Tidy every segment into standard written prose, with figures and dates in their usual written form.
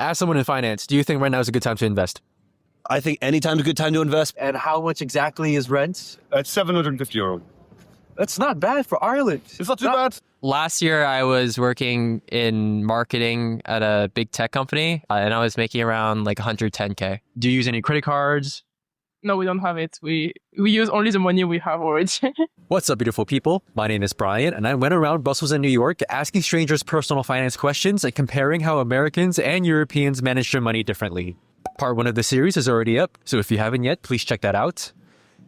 As someone in finance, do you think right now is a good time to invest? I think anytime's a good time to invest. And how much exactly is rent? It's €750. That's not bad for Ireland. It's not too bad. Last year, I was working in marketing at a big tech company, and I was making around like 110K. Do you use any credit cards? No, we don't have it. We use only the money we have already. What's up, beautiful people? My name is Brian, and I went around Brussels and New York asking strangers personal finance questions and comparing how Americans and Europeans manage their money differently. Part 1 of the series is already up, so if you haven't yet, please check that out.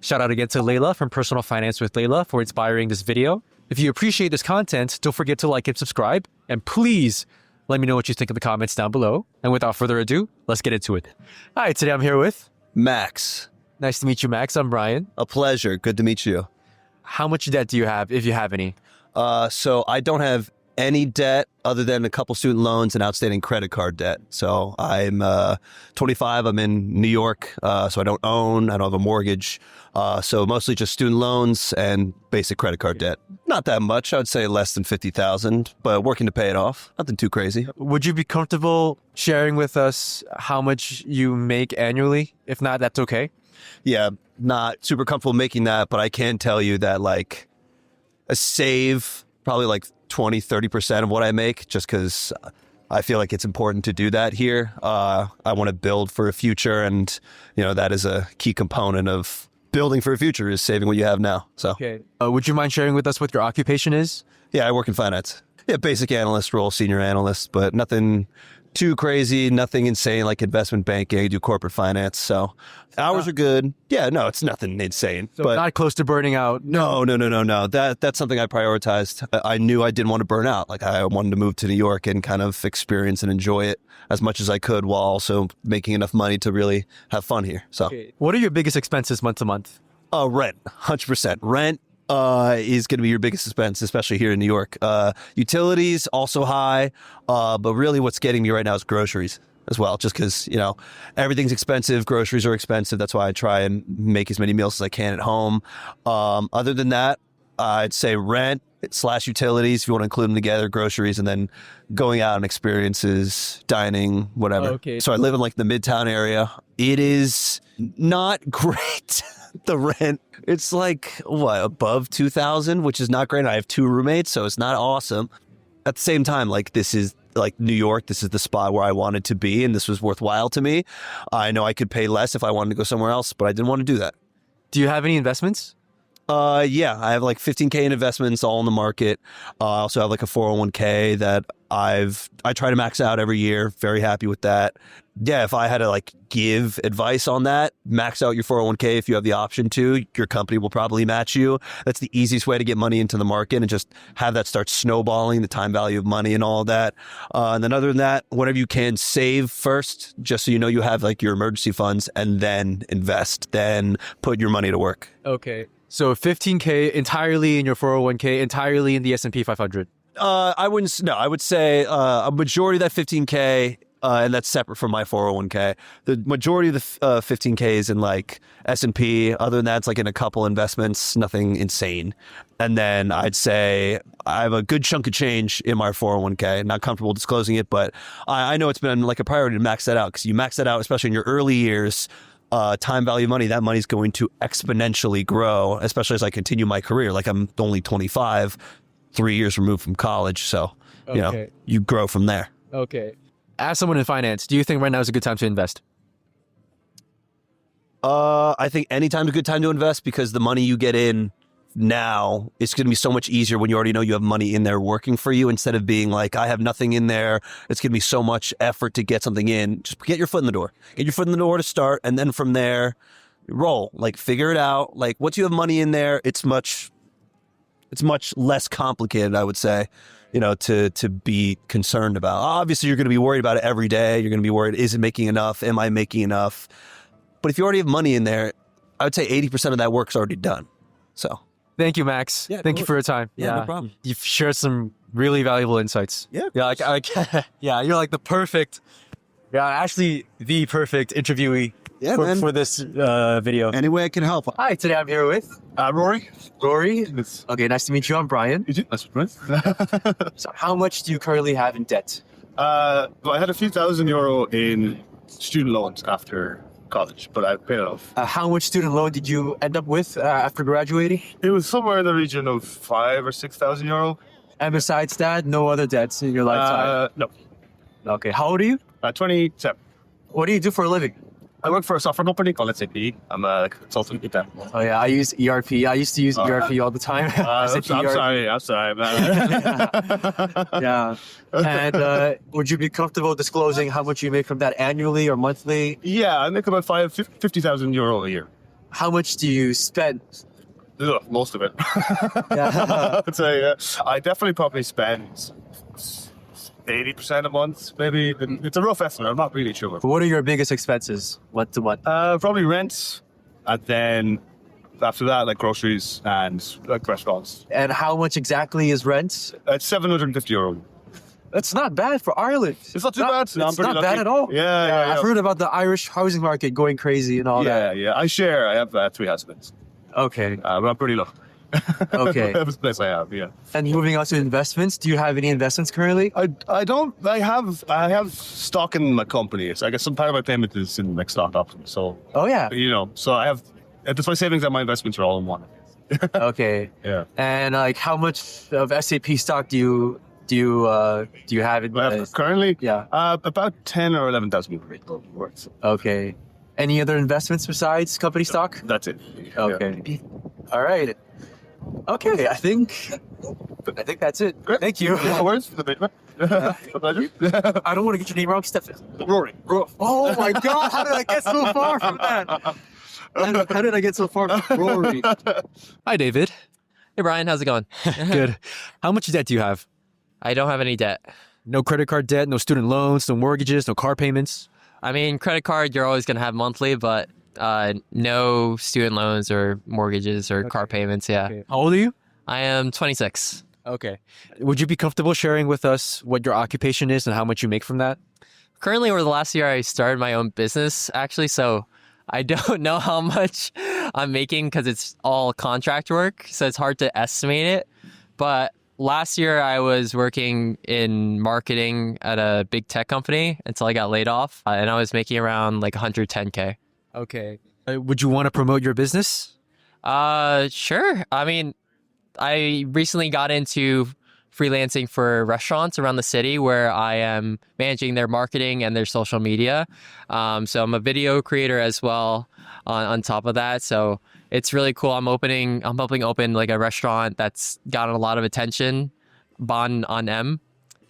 Shout out again to Layla from Personal Finance with Layla for inspiring this video. If you appreciate this content, don't forget to like and subscribe, and please let me know what you think in the comments down below. And without further ado, let's get into it. Hi, today I'm here with... Max, Nice to meet you, Max. I'm Brian. a pleasure. Good to meet you. How much debt do you have, if you have any? So I don't have any debt other than a couple student loans and outstanding credit card debt. So I'm 25. I'm in New York, so I don't own. I don't have a mortgage. So mostly just student loans and basic credit card debt. Not that much. I would say less than 50,000, but working to pay it off. Nothing too crazy. Would you be comfortable sharing with us how much you make annually? If not, that's okay. Yeah, not super comfortable making that, but I can tell you that like I save probably like 20-30% of what I make just because I feel like it's important to do that here. I want to build for a future, and you know that is a key component of building for a future is saving what you have now. So Okay. Would you mind sharing with us what your occupation is? yeah, I work in finance. Yeah, basic analyst role, senior analyst, but nothing too crazy, nothing insane like investment banking. I do corporate finance, so hours are good. Yeah, no, it's nothing insane. So but not close to burning out. no. That's something I prioritized. I knew I didn't want to burn out. Like I wanted to move to New York and kind of experience and enjoy it as much as I could while also making enough money to really have fun here. So What are your biggest expenses month to month? rent, 100%. Rent is going to be your biggest expense, especially here in New York. Utilities also high, but really what's getting me right now is groceries as well, just because, you know, everything's expensive. Groceries are expensive. That's why I try and make as many meals as I can at home. Other than that, I'd say rent / utilities, if you want to include them together, groceries, and then going out on experiences, dining, whatever. Okay. So I live in like the Midtown area. It is not great. The rent, it's like above 2,000, which is not great. I have 2 roommates, so it's not awesome. At the same time, like this is like New York. This is the spot where I wanted to be, and this was worthwhile to me. I know I could pay less if I wanted to go somewhere else, but I didn't want to do that. Do you have any investments? Yeah, I have like 15K in investments all in the market. I also have like a 401k that I try to max out every year. Very happy with that. Yeah, if I had to like give advice on that, max out your 401k if you have the option to. Your company will probably match you. That's the easiest way to get money into the market and just have that start snowballing, the time value of money and all of that. And then other than that, whatever you can save first, just so you know you have like your emergency funds, and then invest, then put your money to work. Okay. So 15K entirely in your 401k, entirely in the S&P 500. I wouldn't. No, I would say a majority of that 15K, and that's separate from my 401k. The majority of the 15K is in like S&P. Other than that, it's like in a couple investments, nothing insane. And then I'd say I have a good chunk of change in my 401k. Not comfortable disclosing it, but I know it's been like a priority to max that out, because you max that out, especially in your early years. Time value money, that money's going to exponentially grow, especially as I continue my career. Like I'm only 25, 3 years removed from college. So, you know, you grow from there. Okay. As someone in finance, do you think right now is a good time to invest? I think anytime's a good time to invest, because the money you get in now, it's going to be so much easier when you already know you have money in there working for you, instead of being like, I have nothing in there. It's going to be so much effort to get something in. Just get your foot in the door. Get your foot in the door to start, and then from there, roll. Like figure it out. Like once you have money in there, it's much less complicated, I would say, you know, to be concerned about. Obviously, you're going to be worried about it every day. You're going to be worried, is it making enough? Am I making enough? But if you already have money in there, I would say 80% of that work's already done. So. Thank you, Max. Yeah, Thank you for your time. Yeah, no problem. You've shared some really valuable insights. Yeah. Yeah, yeah, you're like the perfect interviewee for this video. Any way I can help. Hi, today I'm here with Rory? Rory. Okay, nice to meet you. I'm Brian. You too. That's right. So how much do you currently have in debt? Well, I had a few €1,000 in student loans after college, but I paid it off. How much student loan did you end up with after graduating? It was somewhere in the region of €5,000 or €6,000. And besides that, no other debts in your lifetime? No, Okay. How old are you? 27. What do you do for a living? I work for a software company called SAP. I'm a consultant with them. Oh yeah, I use ERP. I used to use ERP all the time. I'm SAP ERP. sorry, man. Yeah. And would you be comfortable disclosing how much you make from that annually or monthly? Yeah, I make about €50,000 a year. How much do you spend? Ugh, most of it. Yeah. I'd say, I definitely probably spend 80% a month, maybe. It's a rough estimate. I'm not really sure. What are your biggest expenses month to month? Probably rent, and then after that, like groceries and like restaurants. And how much exactly is rent? It's €750. That's not bad for Ireland. It's not too bad. It's I'm pretty not bad lucky. at all. Yeah. I've heard about the Irish housing market going crazy and all that. Yeah. I have 3 husbands. Okay. But I'm pretty lucky. Okay. That's the place I have. Yeah. And moving on to investments, do you have any investments currently? I don't. I have stock in my company. So I guess some part of my payment is in like stock options. So Oh yeah. so I have. That's my savings and my investments are all in one. Okay. Yeah. And like, how much of SAP stock do you have in? I have currently. Yeah. About 10 or 11,000 worth. Okay. Any other investments besides company stock? That's it. Okay. All right. Okay. I think that's it. Great. Thank you. No worries for the bit, man. A pleasure. I don't want to get your name wrong, Stefan. Rory. Oh my God! How did I get so far from that? How did I get so far from Rory? Hi, David. Hey, Brian. How's it going? Good. How much debt do you have? I don't have any debt. No credit card debt, no student loans, no mortgages, no car payments. I mean, credit card, you're always going to have monthly, but no student loans or mortgages or car payments. Yeah. Okay. How old are you? I am 26. Okay. Would you be comfortable sharing with us what your occupation is and how much you make from that? Currently, over the last year, I started my own business, actually. So I don't know how much I'm making because it's all contract work. So it's hard to estimate it. But last year, I was working in marketing at a big tech company until I got laid off. And I was making around like 110K. Okay. Would you want to promote your business? Sure. I mean, I recently got into freelancing for restaurants around the city where I am managing their marketing and their social media. So I'm a video creator as well on top of that. So it's really cool. I'm helping open like a restaurant that's gotten a lot of attention, Bon on M.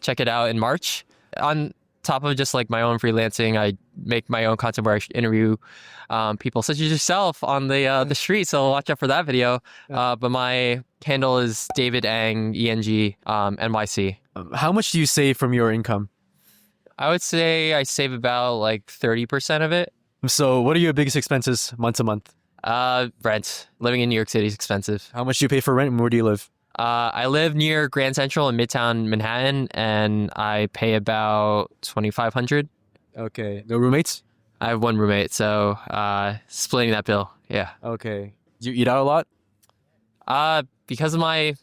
Check it out in March. On top of just like my own freelancing, I make my own content where I interview people such as yourself on the street. So watch out for that video. But my handle is David Ang, ENG, NYC. How much do you save from your income? I would say I save about like 30% of it. So what are your biggest expenses month to month? Rent. Living in New York City is expensive. How much do you pay for rent and where do you live? I live near Grand Central in Midtown Manhattan, and I pay about $2,500. Okay. No roommates? I have one roommate, so splitting that bill. Yeah. Okay. Do you eat out a lot? Because of my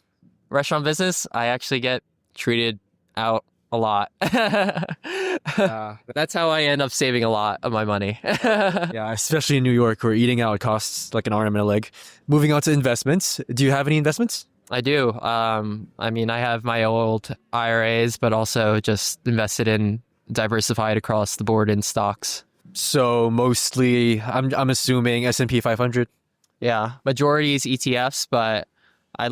restaurant business, I actually get treated out a lot. That's how I end up saving a lot of my money. Yeah, especially in New York where eating out costs like an arm and a leg. Moving on to investments. Do you have any investments? I do. I mean, I have my old IRAs, but also just invested in diversified across the board in stocks. So mostly, I'm assuming S&P 500. Yeah, majority is ETFs, but a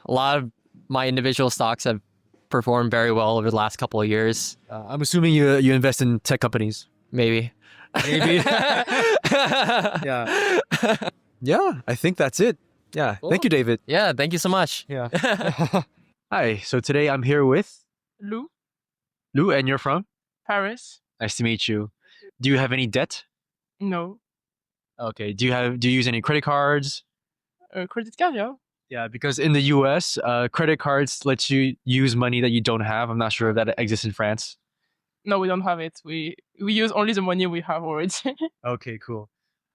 lot of my individual stocks have performed very well over the last couple of years. I'm assuming you invest in tech companies. Maybe. Maybe. Yeah. Yeah, I think that's it. Yeah. Cool. Thank you, David. Yeah, thank you so much. Yeah. Hi. So today I'm here with Lou, and you're from? Paris. Nice to meet you. Do you have any debt? No. Okay. Do you use any credit cards? Credit card, yeah. Yeah, because in the US, credit cards let you use money that you don't have. I'm not sure if that exists in France. No, we don't have it. We use only the money we have already. Okay, cool.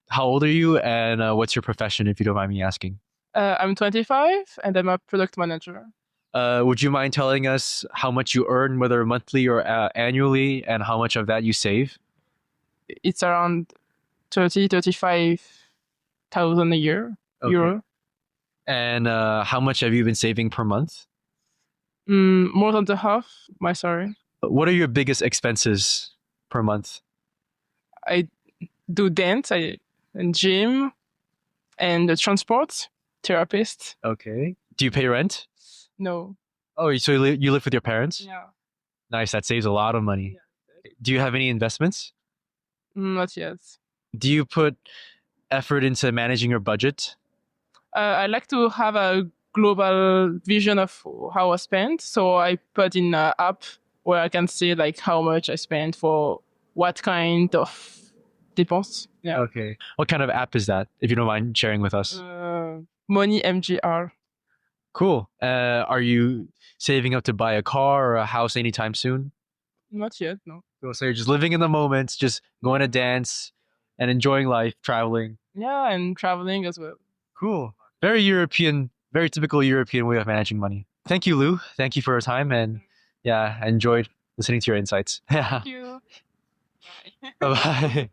How old are you and what's your profession, if you don't mind me asking? I'm 25 and I'm a product manager. Would you mind telling us how much you earn, whether monthly or annually, and how much of that you save? It's around 35,000 a year. Okay. Euro. And how much have you been saving per month? More than the half, my salary. What are your biggest expenses per month? I do dance, and gym, and the transport, therapist. Okay. Do you pay rent? No. Oh, so you live with your parents? Yeah. Nice. That saves a lot of money. Do you have any investments? Not yet. Do you put effort into managing your budget? I like to have a global vision of how I spend. So I put in an app where I can see like how much I spend for what kind of dépenses. Yeah. Okay. What kind of app is that, if you don't mind sharing with us? Money MGR. Cool. Are you saving up to buy a car or a house anytime soon? Not yet, no. Cool. So you're just living in the moment, just going to dance and enjoying life, traveling. Yeah, and traveling as well. Cool. Very European, very typical European way of managing money. Thank you, Lou. Thank you for your time. And yeah, I enjoyed listening to your insights. Yeah. Thank you. Bye. Bye-bye.